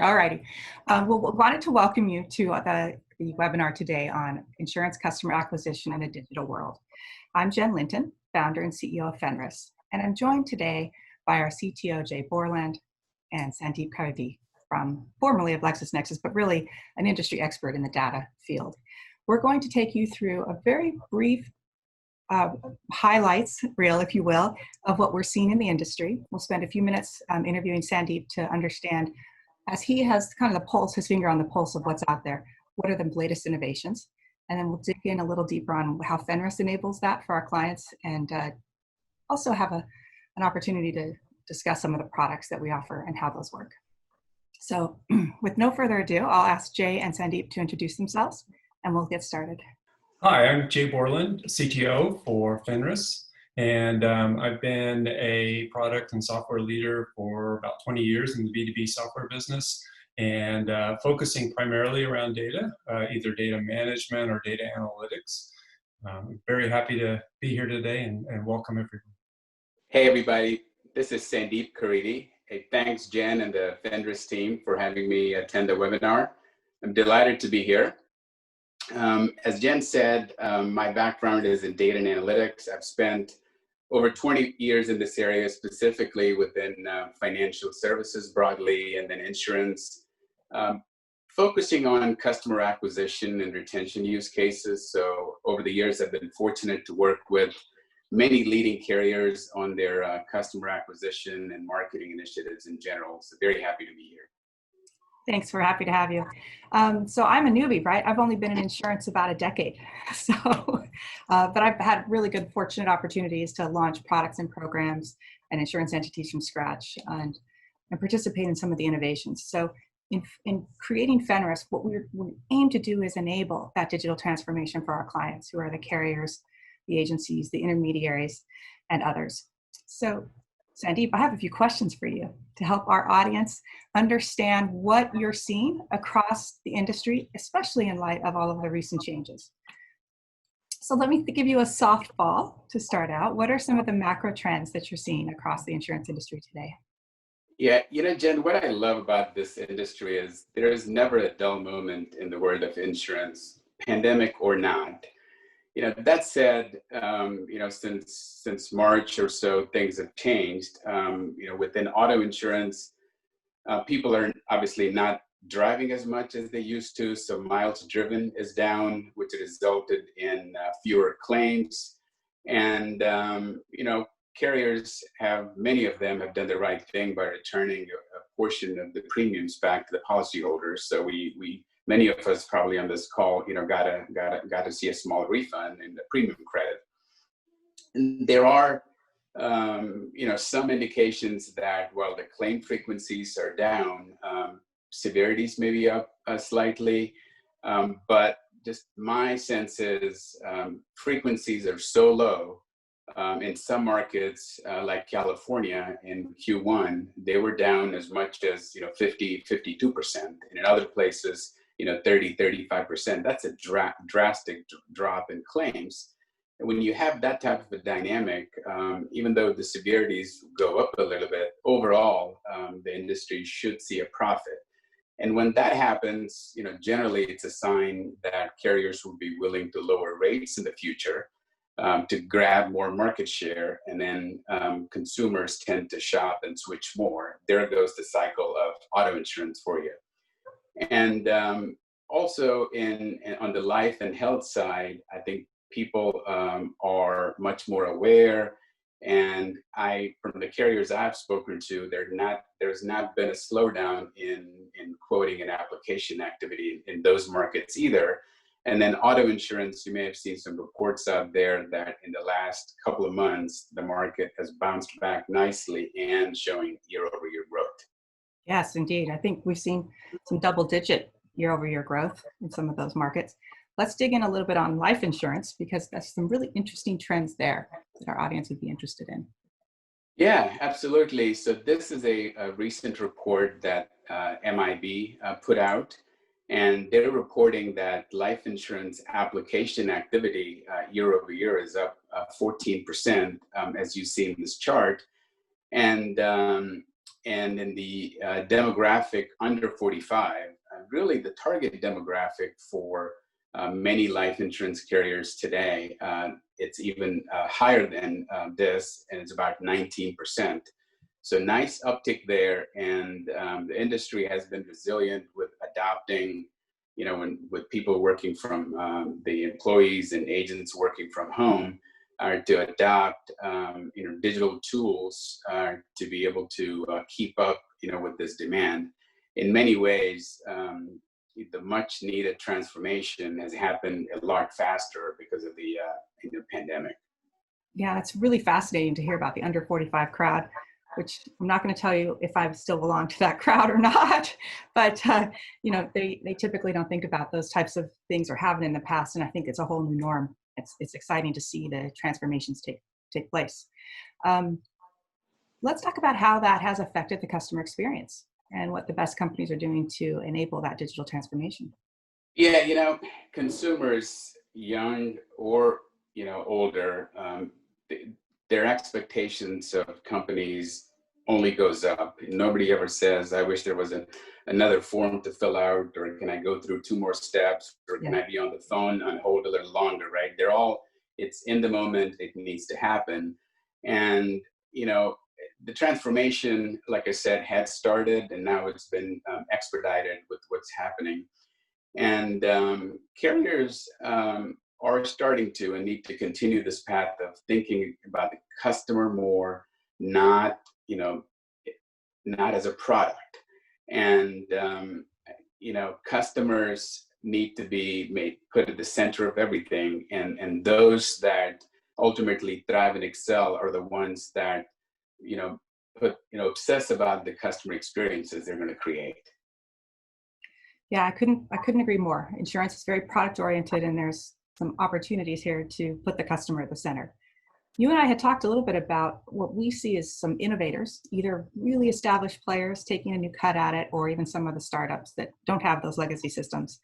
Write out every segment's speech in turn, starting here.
All righty. Well, we wanted to welcome you to the webinar today on insurance customer acquisition in a digital world. I'm Jen Linton, founder and CEO of Fenris, and I'm joined today by our CTO, Jay Bourland, and Sandeep Kharidhi, formerly of LexisNexis, but really an industry expert in the data field. We're going to take you through a very brief highlights reel, if you will, of what we're seeing in the industry. We'll spend a few minutes interviewing Sandeep to understand, as he has kind of the pulse, his finger on the pulse of what's out there, what are the latest innovations? And then we'll dig in a little deeper on how Fenris enables that for our clients, and also have an opportunity to discuss some of the products that we offer and how those work. So with no further ado, I'll ask Jay and Sandeep to introduce themselves, and we'll get started. Hi, I'm Jay Bourland, CTO for Fenris, and I've been a product and software leader for about 20 years in the B2B software business, and focusing primarily around data, either data management or data analytics. I'm very happy to be here today and welcome everyone. Hey everybody, this is Sandeep Kharidhi. Hey, thanks Jen and the Fenris team for having me attend the webinar. I'm delighted to be here. As Jen said, my background is in data and analytics. I've spent over 20 years in this area, specifically within financial services broadly, and then insurance, focusing on customer acquisition and retention use cases. So over the years, I've been fortunate to work with many leading carriers on their customer acquisition and marketing initiatives in general. So very happy to be here. Thanks, we're happy to have you. So I'm a newbie, right? I've only been in insurance about a decade. So, but I've had really good, fortunate opportunities to launch products and programs and insurance entities from scratch and participate in some of the innovations. So in creating Fenris, what we aim to do is enable that digital transformation for our clients, who are the carriers, the agencies, the intermediaries, and others. So Sandeep, I have a few questions for you to help our audience understand what you're seeing across the industry, especially in light of all of the recent changes. So let me give you a softball to start out. What are some of the macro trends that you're seeing across the insurance industry today? Yeah, you know, Jen, what I love about this industry is there is never a dull moment in the world of insurance, pandemic or not. You know, that said, you know, since March or so, things have changed. You know, within auto insurance, people are obviously not driving as much as they used to. So miles driven is down, which resulted in fewer claims. And, you know, carriers many of them have done the right thing by returning a portion of the premiums back to the policyholders. So many of us probably on this call, you know, got to see a small refund in the premium credit. And there are, you know, some indications that while the claim frequencies are down, severities may be up slightly, but just my sense is frequencies are so low. In some markets, like California in Q1, they were down as much as, you know, 52%. And in other places, you know, 35%. That's a drastic drop in claims. And when you have that type of a dynamic, even though the severities go up a little bit, overall, the industry should see a profit. And when that happens, you know, generally it's a sign that carriers will be willing to lower rates in the future to grab more market share. And then consumers tend to shop and switch more. There goes the cycle of auto insurance for you. And also on the life and health side, I think people are much more aware. And from the carriers I've spoken to, there's not been a slowdown in quoting and application activity in those markets either. And then auto insurance, you may have seen some reports out there that in the last couple of months, the market has bounced back nicely and showing year-over-year growth. Yes, indeed. I think we've seen some double-digit year-over-year growth in some of those markets. Let's dig in a little bit on life insurance, because that's some really interesting trends there that our audience would be interested in. Yeah, absolutely. So this is a recent report that MIB put out, and they're reporting that life insurance application activity year-over-year is up 14%, as you see in this chart. And and in the demographic under 45, really the target demographic for many life insurance carriers today, it's even higher than this, and it's about 19%. So nice uptick there, and the industry has been resilient with adopting, with people working from the employees and agents working from home, to adopt digital tools to be able to keep up with this demand. In many ways, the much needed transformation has happened a lot faster because of the pandemic. Yeah, it's really fascinating to hear about the under 45 crowd, which I'm not going to tell you if I still belong to that crowd or not, but they typically don't think about those types of things or haven't in the past, and I think it's a whole new norm. It's exciting to see the transformations take place. Let's talk about how that has affected the customer experience and what the best companies are doing to enable that digital transformation. Yeah, consumers, young or older, their expectations of companies only goes up. Nobody ever says, "I wish there was another form to fill out," or "Can I go through 2 more steps," or "Can I be on the phone and hold a little longer?" Right? It's in the moment. It needs to happen, and the transformation, like I said, had started, and now it's been expedited with what's happening. And carriers are starting to and need to continue this path of thinking about the customer more, not as a product. And customers need to be put at the center of everything. And those that ultimately thrive and excel are the ones that obsess about the customer experiences they're going to create. Yeah, I couldn't agree more. Insurance is very product oriented, and there's some opportunities here to put the customer at the center. You and I had talked a little bit about what we see as some innovators, either really established players taking a new cut at it, or even some of the startups that don't have those legacy systems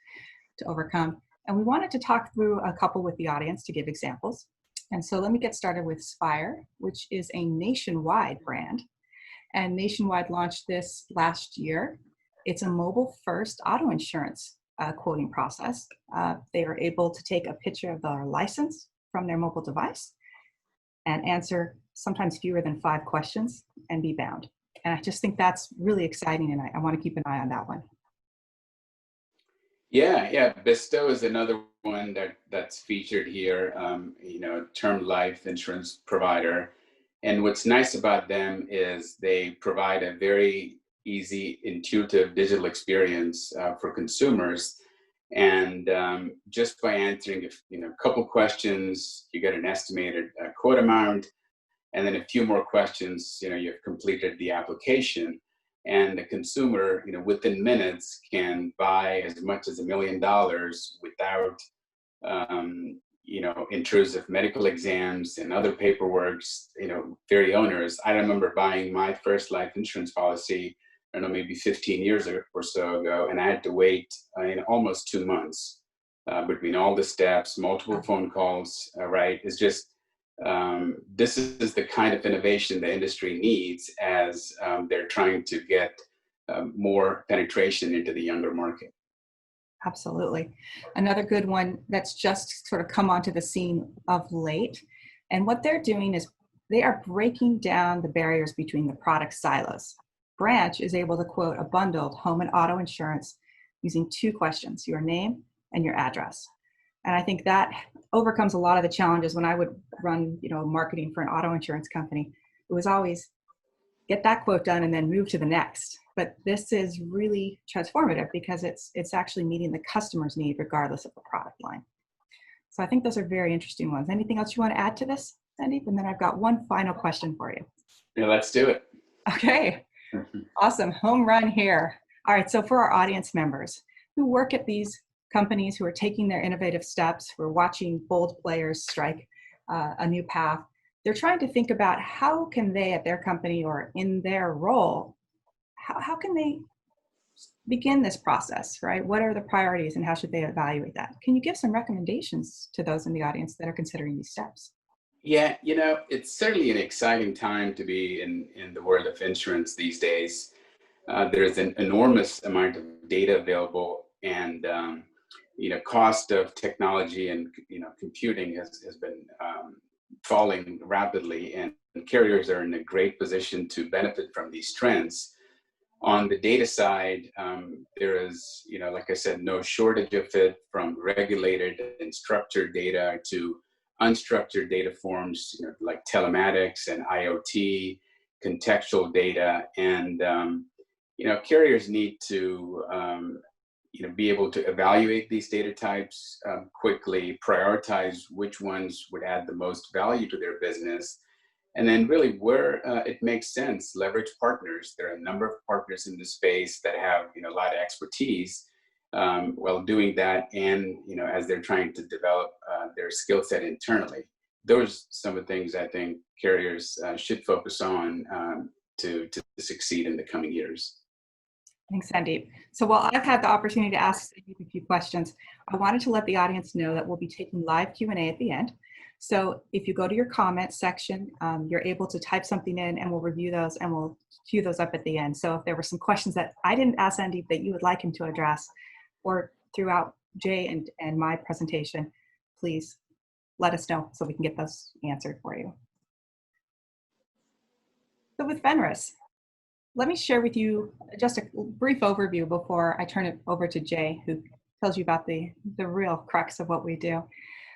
to overcome. And we wanted to talk through a couple with the audience to give examples. And so let me get started with Spire, which is a nationwide brand. And Nationwide launched this last year. It's a mobile-first auto insurance quoting process. They are able to take a picture of their license from their mobile device and answer sometimes fewer than 5 questions and be bound. And I just think that's really exciting, and I want to keep an eye on that one. Yeah. Bestow is another one that's featured here, term life insurance provider. And what's nice about them is they provide a very easy, intuitive digital experience for consumers. And just by answering a couple questions, you get an estimated quote amount, and then a few more questions, you've completed the application. And the consumer, within minutes, can buy as much as $1 million without, intrusive medical exams and other paperwork, very onerous. I remember buying my first life insurance policy, I don't know, maybe 15 years or so ago, and I had to wait almost 2 months between all the steps, multiple phone calls, right? It's just, this is the kind of innovation the industry needs as they're trying to get more penetration into the younger market. Absolutely. Another good one that's just sort of come onto the scene of late. And what they're doing is they are breaking down the barriers between the product silos. Branch is able to quote a bundled home and auto insurance using 2 questions, your name and your address. And I think that overcomes a lot of the challenges when I would run, marketing for an auto insurance company. It was always get that quote done and then move to the next. But this is really transformative because it's actually meeting the customer's need regardless of the product line. So I think those are very interesting ones. Anything else you want to add to this, Sandeep? And then I've got one final question for you. Yeah, let's do it. Okay. Awesome. Home run here. All right. So for our audience members who work at these companies who are taking their innovative steps, who are watching bold players strike a new path, they're trying to think about how can they at their company or in their role, how can they begin this process, right? What are the priorities and how should they evaluate that? Can you give some recommendations to those in the audience that are considering these steps? Yeah, it's certainly an exciting time to be in the world of insurance these days. There's an enormous amount of data available, and cost of technology and computing has been falling rapidly, and carriers are in a great position to benefit from these trends. On the data side, there is, like I said, no shortage of it, from regulated and structured data to unstructured data forms, like telematics and IoT, contextual data, and carriers need to be able to evaluate these data types quickly, prioritize which ones would add the most value to their business, and then really where it makes sense, leverage partners. There are a number of partners in the space that have a lot of expertise while doing that, and as they're trying to develop their skill set internally. Those are some of the things I think carriers should focus on to succeed in the coming years. Thanks, Sandeep. So while I've had the opportunity to ask Sandeep a few questions, I wanted to let the audience know that we'll be taking live Q&A at the end. So if you go to your comments section, you're able to type something in, and we'll review those and we'll queue those up at the end. So if there were some questions that I didn't ask Sandeep that you would like him to address, or throughout Jay and my presentation, please let us know so we can get those answered for you. So with Fenris, let me share with you just a brief overview before I turn it over to Jay, who tells you about the real crux of what we do.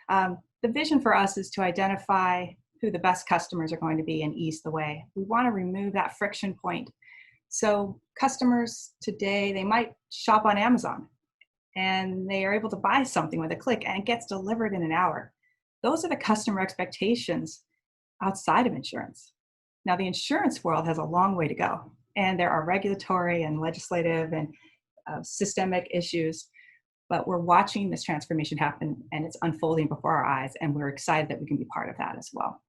The vision for us is to identify who the best customers are going to be and ease the way. We want to remove that friction point. So customers today, they might shop on Amazon and they are able to buy something with a click and it gets delivered in an hour. Those are the customer expectations outside of insurance. Now, the insurance world has a long way to go, and there are regulatory and legislative and systemic issues, but we're watching this transformation happen, and it's unfolding before our eyes, and we're excited that we can be part of that as well.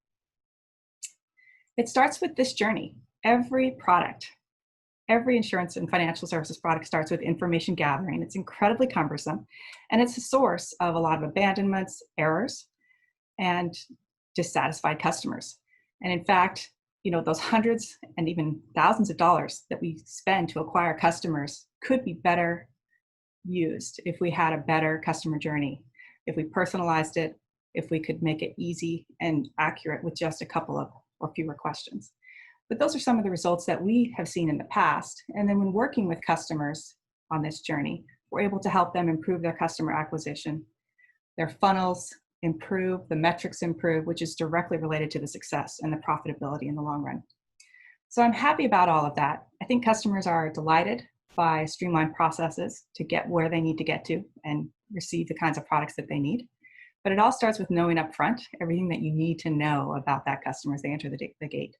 It starts with this journey. Every product, every insurance and financial services product starts with information gathering. It's incredibly cumbersome, and it's a source of a lot of abandonments, errors, and dissatisfied customers. And in fact, those hundreds and even thousands of dollars that we spend to acquire customers could be better used if we had a better customer journey, if we personalized it, if we could make it easy and accurate with just a couple of or fewer questions. But those are some of the results that we have seen in the past. And then when working with customers on this journey, we're able to help them improve their customer acquisition, their funnels improve, the metrics improve, which is directly related to the success and the profitability in the long run. So I'm happy about all of that. I think customers are delighted by streamlined processes to get where they need to get to and receive the kinds of products that they need. But it all starts with knowing upfront everything that you need to know about that customer as they enter the gate.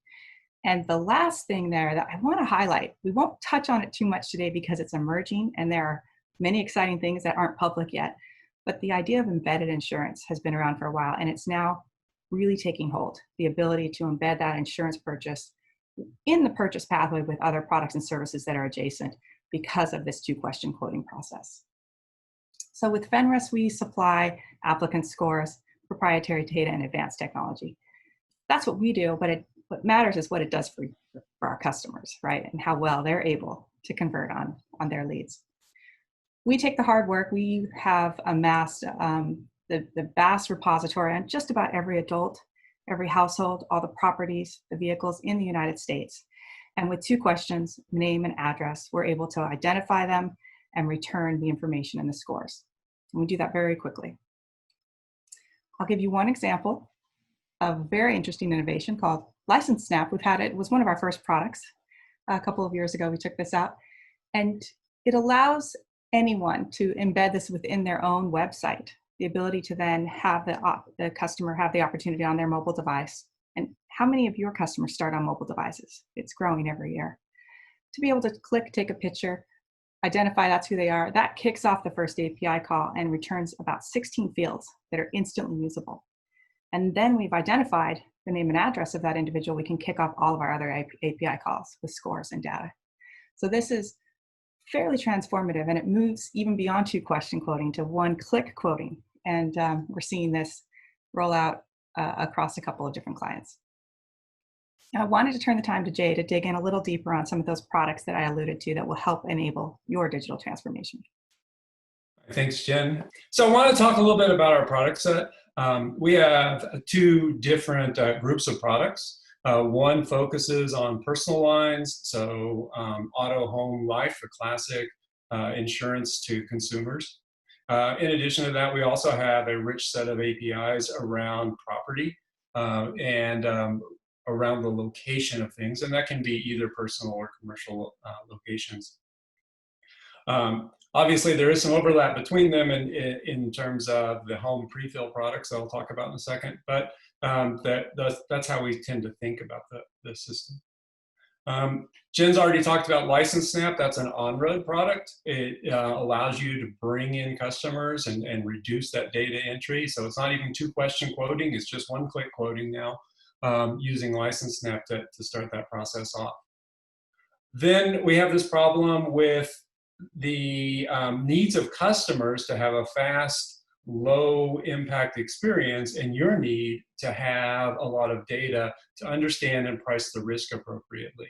And the last thing there that I want to highlight, we won't touch on it too much today because it's emerging and there are many exciting things that aren't public yet, but the idea of embedded insurance has been around for a while, and it's now really taking hold. The ability to embed that insurance purchase in the purchase pathway with other products and services that are adjacent because of this two-question quoting process. So with Fenris, we supply applicant scores, proprietary data, and advanced technology. That's what we do, but what matters is what it does for our customers, right? And how well they're able to convert on their leads. We take the hard work. We have amassed the vast repository on just about every adult, every household, all the properties, the vehicles in the United States. And with two questions, name and address, we're able to identify them and return the information and the scores. And we do that very quickly. I'll give you one example of a very interesting innovation called License Snap. We've had it. It was one of our first products. A couple of years ago, we took this out. And it allows anyone to embed this within their own website, the ability to then have the customer have the opportunity on their mobile device. And how many of your customers start on mobile devices? It's growing every year. To be able to click, take a picture, identify that's who they are, that kicks off the first API call and returns about 16 fields that are instantly usable. And then we've identified the name and address of that individual. We can kick off all of our other API calls with scores and data. So this is fairly transformative, and it moves even beyond two-question quoting to one-click quoting. And we're seeing this roll out across a couple of different clients. I wanted to turn the time to Jay to dig in a little deeper on some of those products that I alluded to that will help enable your digital transformation. Thanks, Jen. So I want to talk a little bit about our product set. We have two different groups of products. One focuses on personal lines, so auto, home, life, a classic insurance to consumers. In addition to that, we also have a rich set of APIs around property and around the location of things, and that can be either personal or commercial locations. Obviously, there is some overlap between them in terms of the home pre-fill products that I'll talk about in a second, but that's how we tend to think about the system. Jen's already talked about LexisNexis. That's an on-road product. It allows you to bring in customers and reduce that data entry. So it's not even two-question quoting. It's just one-click quoting now using LexisNexis to start that process off. Then we have this problem with the needs of customers to have a fast, low impact experience, and your need to have a lot of data to understand and price the risk appropriately.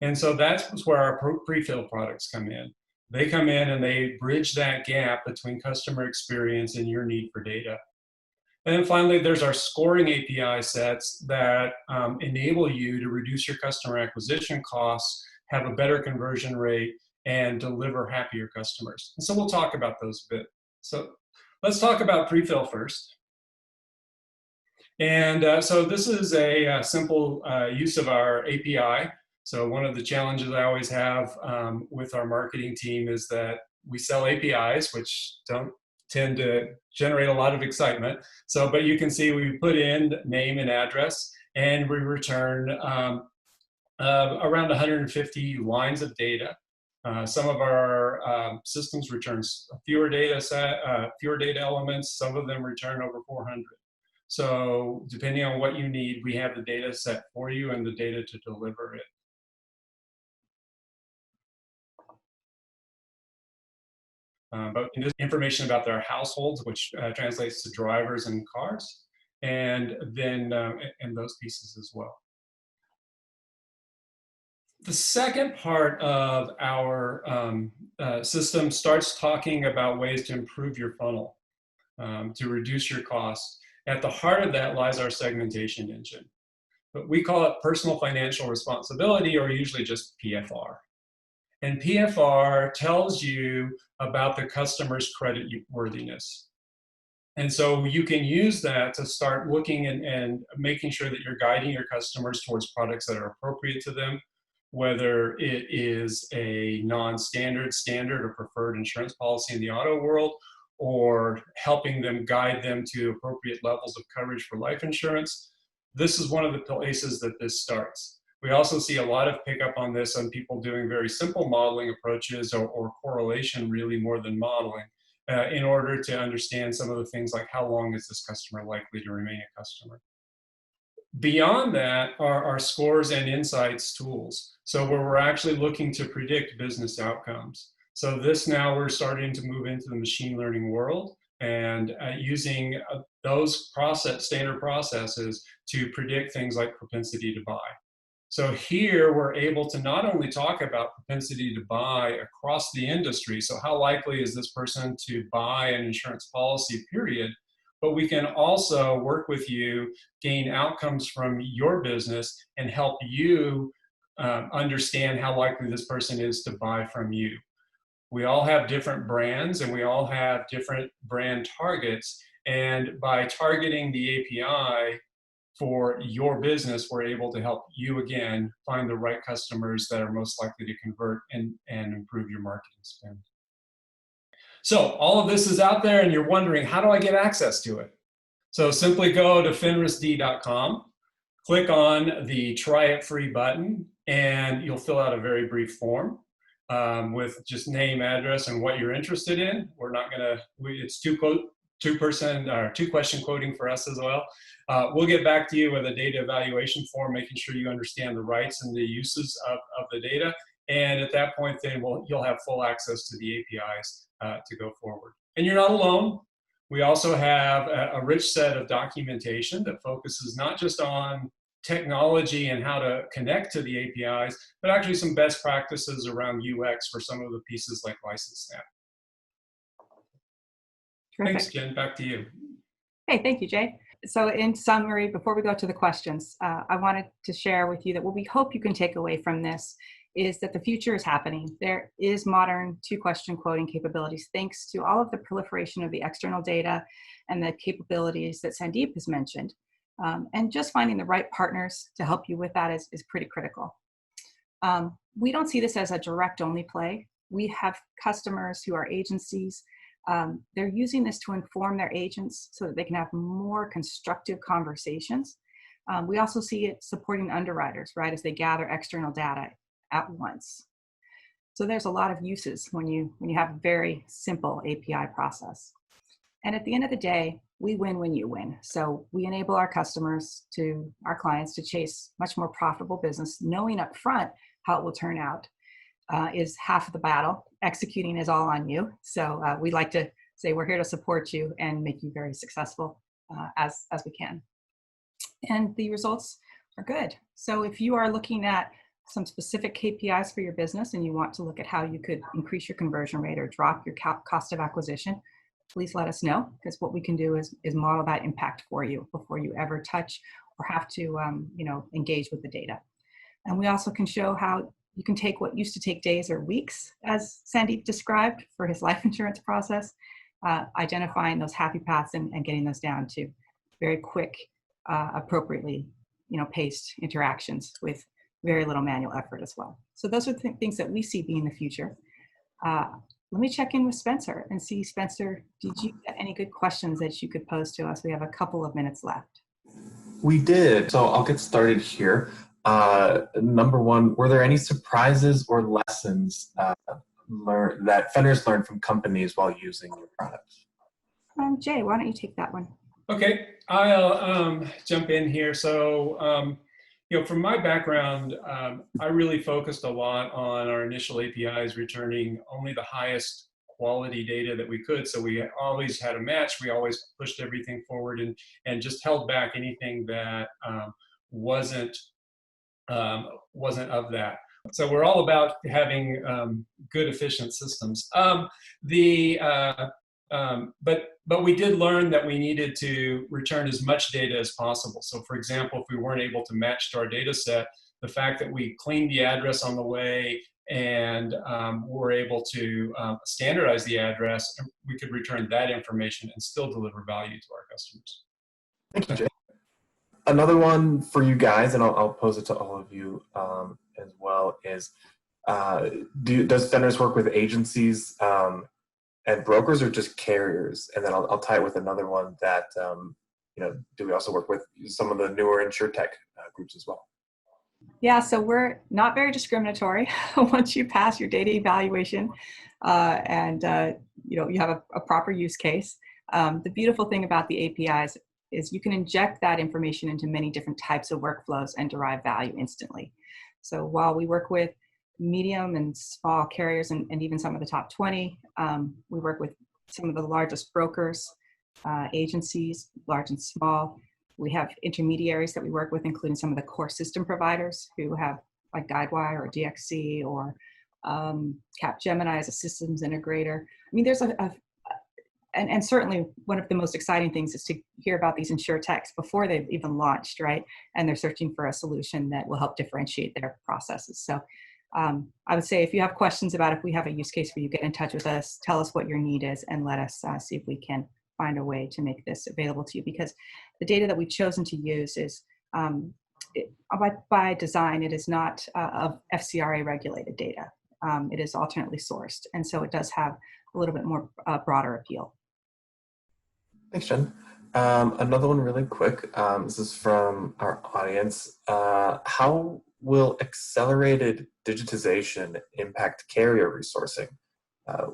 And so that's where our pre-fill products come in. They come in and they bridge that gap between customer experience and your need for data. And then finally, there's our scoring API sets that enable you to reduce your customer acquisition costs, have a better conversion rate, and deliver happier customers. And so we'll talk about those a bit. So let's talk about pre-fill first. And so this is a simple use of our API. So one of the challenges I always have with our marketing team is that we sell APIs, which don't tend to generate a lot of excitement. So, but you can see we put in name and address, and we return around 150 lines of data. Some of our systems return fewer data elements. Some of them return over 400. So depending on what you need, we have the data set for you and the data to deliver it. But information about their households, which translates to drivers and cars, and then and those pieces as well. The second part of our system starts talking about ways to improve your funnel, to reduce your costs. At the heart of that lies our segmentation engine. But we call it personal financial responsibility, or usually just PFR. And PFR tells you about the customer's credit worthiness. And so you can use that to start looking and making sure that you're guiding your customers towards products that are appropriate to them, whether it is a non-standard, standard, or preferred insurance policy in the auto world, or helping them guide them to appropriate levels of coverage for life insurance. This is one of the places that this starts. We also see a lot of pickup on this on people doing very simple modeling approaches or correlation really more than modeling in order to understand some of the things like how long is this customer likely to remain a customer. Beyond that are our scores and insights tools. So where we're actually looking to predict business outcomes. So this now we're starting to move into the machine learning world and using those standard processes to predict things like propensity to buy. So here we're able to not only talk about propensity to buy across the industry, so how likely is this person to buy an insurance policy, period, but we can also work with you, gain outcomes from your business, and help you understand how likely this person is to buy from you. We all have different brands and we all have different brand targets, and by targeting the API for your business, we're able to help you again find the right customers that are most likely to convert and improve your marketing spend. So all of this is out there and you're wondering, how do I get access to it? So simply go to fenrisd.com, click on the try it free button, and you'll fill out a very brief form with just name, address, and what you're interested in. We're not gonna, it's two-question quoting for us as well. We'll get back to you with a data evaluation form, making sure you understand the rights and the uses of the data. And at that point, then you'll have full access to the APIs to go forward. And you're not alone. We also have a rich set of documentation that focuses not just on technology and how to connect to the APIs, but actually some best practices around UX for some of the pieces like License Snap. Terrific. Thanks, Jen. Back to you. Hey, thank you, Jay. So in summary, before we go to the questions, I wanted to share with you that what we hope you can take away from this is that the future is happening. There is modern two-question quoting capabilities thanks to all of the proliferation of the external data and the capabilities that Sandeep has mentioned. And just finding the right partners to help you with that is pretty critical. We don't see this as a direct only play. We have customers who are agencies. They're using this to inform their agents so that they can have more constructive conversations. We also see it supporting underwriters, right, as they gather external data at once. So there's a lot of uses when you have a very simple API process. And at the end of the day, we win when you win. So we enable our customers our clients to chase much more profitable business, knowing up front how it will turn out is half of the battle. Executing is all on you. So we like to say we're here to support you and make you very successful as we can. And the results are good. So if you are looking at some specific KPIs for your business and you want to look at how you could increase your conversion rate or drop your cost of acquisition, please let us know, because what we can do is model that impact for you before you ever touch or have to engage with the data. And we also can show how you can take what used to take days or weeks, as Sandeep described for his life insurance process, identifying those happy paths and getting those down to very quick, appropriately paced interactions with very little manual effort as well. So those are things that we see being the future. Let me check in with Spencer and see, Spencer, did you get any good questions that you could pose to us? We have a couple of minutes left. We did. So I'll get started here. Number one, were there any surprises or lessons that Fenris learned from companies while using your products? Jay, why don't you take that one? Okay, I'll jump in here. So, from my background, I really focused a lot on our initial APIs returning only the highest quality data that we could. So we always had a match. We always pushed everything forward and just held back anything that wasn't of that. So we're all about having good, efficient systems. But we did learn that we needed to return as much data as possible. So for example, if we weren't able to match to our data set, the fact that we cleaned the address on the way and were able to standardize the address, we could return that information and still deliver value to our customers. Thank you, Jay. Another one for you guys, and I'll pose it to all of you as well, is does Fenris work with agencies and brokers or just carriers? And then I'll tie it with another one that, do we also work with some of the newer insurtech groups as well? Yeah, so we're not very discriminatory. Once you pass your data evaluation and you have a proper use case, the beautiful thing about the APIs is you can inject that information into many different types of workflows and derive value instantly. So while we work with medium and small carriers and even some of the top 20, we work with some of the largest brokers, agencies, large and small. We have intermediaries that we work with, including some of the core system providers who have like Guidewire or DXC or Capgemini as a systems integrator. I mean, there's and certainly one of the most exciting things is to hear about these insurtechs before they've even launched, right? And they're searching for a solution that will help differentiate their processes. So I would say if you have questions about if we have a use case for you, get in touch with us, tell us what your need is, and let us see if we can find a way to make this available to you, because the data that we've chosen to use is, by design, it is not of FCRA regulated data. It is alternately sourced, and so it does have a little bit more broader appeal. Thanks, Jen. Another one really quick. This is from our audience. How will accelerated digitization impact carrier resourcing?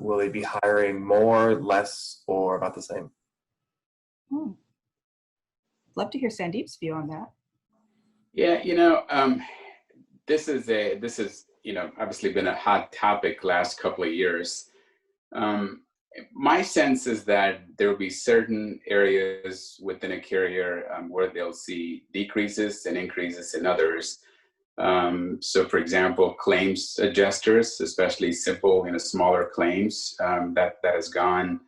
Will they be hiring more, less, or about the same? Love to hear Sandeep's view on that. Yeah, this is obviously been a hot topic last couple of years. My sense is that there will be certain areas within a carrier where they'll see decreases and increases in others. So for example, claims adjusters, especially simple, smaller claims, that has gone.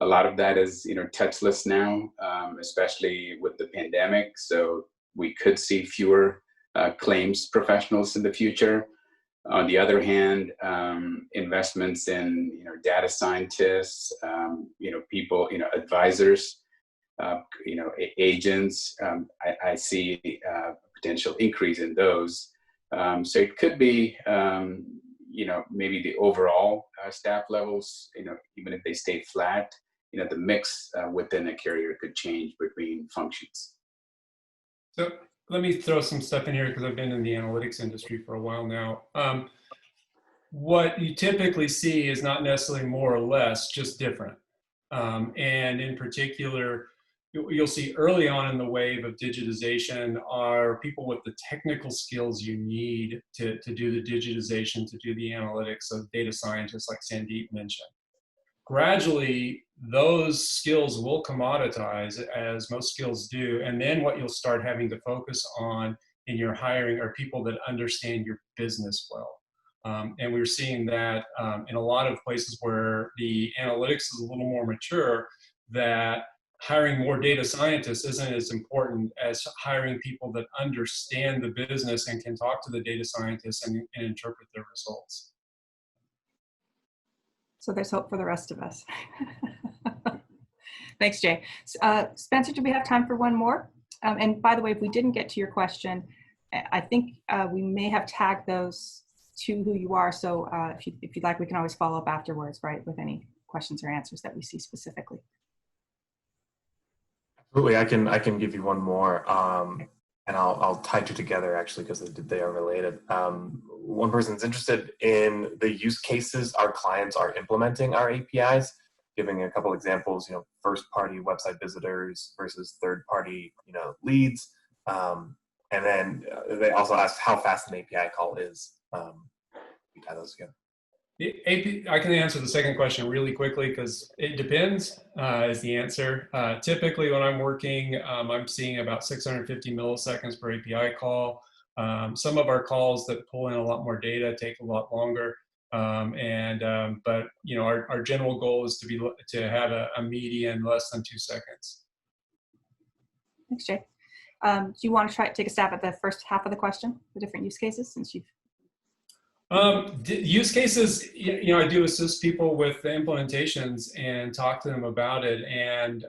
A lot of that is, touchless now, especially with the pandemic. So we could see fewer claims professionals in the future. On the other hand, investments in, data scientists, people, advisors, agents, I see a potential increase in those. So it could be, maybe the overall staff levels, even if they stay flat, the mix within a carrier could change between functions. So let me throw some stuff in here because I've been in the analytics industry for a while now. What you typically see is not necessarily more or less, just different. And in particular, you'll see early on in the wave of digitization are people with the technical skills you need to do the digitization, to do the analytics of data scientists like Sandeep mentioned. Gradually, those skills will commoditize, as most skills do, and then what you'll start having to focus on in your hiring are people that understand your business well. And we're seeing that in a lot of places where the analytics is a little more mature, that hiring more data scientists isn't as important as hiring people that understand the business and can talk to the data scientists and interpret their results. So there's hope for the rest of us. Thanks, Jay. Spencer, do we have time for one more? And by the way, if we didn't get to your question, I think we may have tagged those to who you are. So if you'd like, we can always follow up afterwards, right, with any questions or answers that we see specifically. Absolutely, I can give you one more, and I'll tie two together actually because they are related. One person's interested in the use cases our clients are implementing our APIs, giving a couple examples. First-party website visitors versus third-party, leads, and then they also ask how fast an API call is. We tie those together. I can answer the second question really quickly because it depends is the answer. Typically when I'm working, I'm seeing about 650 milliseconds per API call. Some of our calls that pull in a lot more data take a lot longer. But our general goal is to have a median less than 2 seconds. Thanks, Jay. Do you want to take a stab at the first half of the question, the different use cases, since you've use cases, I do assist people with the implementations and talk to them about it. And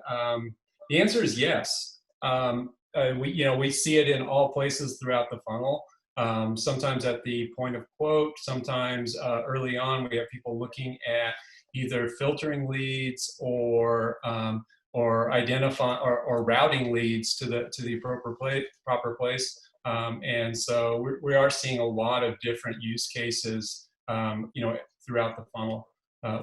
the answer is yes. We see it in all places throughout the funnel. Sometimes at the point of quote, sometimes early on, we have people looking at either filtering leads or identify or routing leads to the appropriate proper place. And so we are seeing a lot of different use cases, throughout the funnel.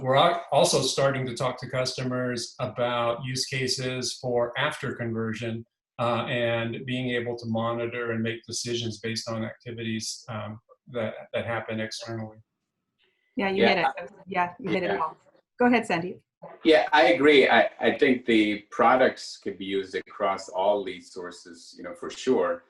We're also starting to talk to customers about use cases for after conversion and being able to monitor and make decisions based on activities that happen externally. Yeah, you hit it. Yeah, you hit it all. Go ahead, Sandeep. Yeah, I agree. I think the products could be used across all lead sources, for sure.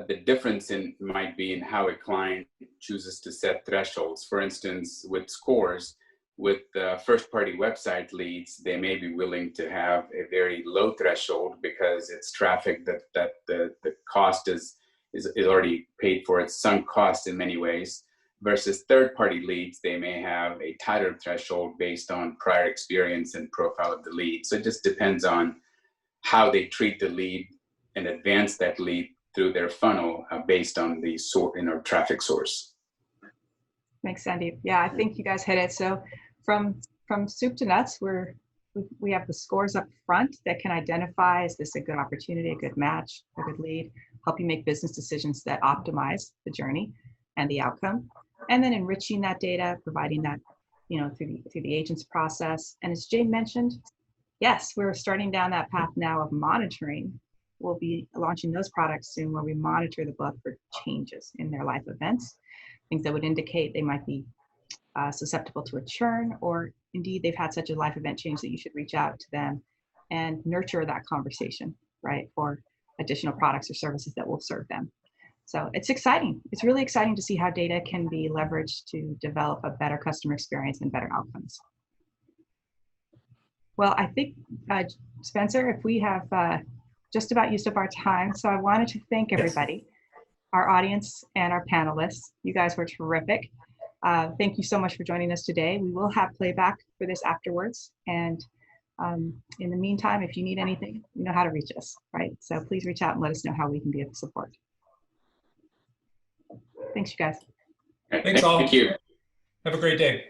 The difference might be in how a client chooses to set thresholds. For instance, with scores, with first-party website leads, they may be willing to have a very low threshold because it's traffic that the cost is already paid for. It's sunk cost in many ways. Versus third-party leads, they may have a tighter threshold based on prior experience and profile of the lead. So it just depends on how they treat the lead and advance that lead through their funnel based on the traffic source. Thanks, Sandeep. Yeah, I think you guys hit it. So from soup to nuts, we have the scores up front that can identify, is this a good opportunity, a good match, a good lead, help you make business decisions that optimize the journey and the outcome. And then enriching that data, providing that, through the agent's process. And as Jay mentioned, yes, we're starting down that path now of monitoring. We'll be launching those products soon where we monitor the book for changes in their life events, things that would indicate they might be susceptible to a churn or indeed they've had such a life event change that you should reach out to them and nurture that conversation, right, for additional products or services that will serve them. So it's exciting. It's really exciting to see how data can be leveraged to develop a better customer experience and better outcomes. Well, I think, Spencer, if we have just about used up our time, so I wanted to thank everybody, our audience and our panelists. You guys were terrific. Thank you so much for joining us today. We will have playback for this afterwards. And in the meantime, if you need anything, you know how to reach us, right? So please reach out and let us know how we can be of support. Thanks, you guys. Thanks all. Thank you. Have a great day.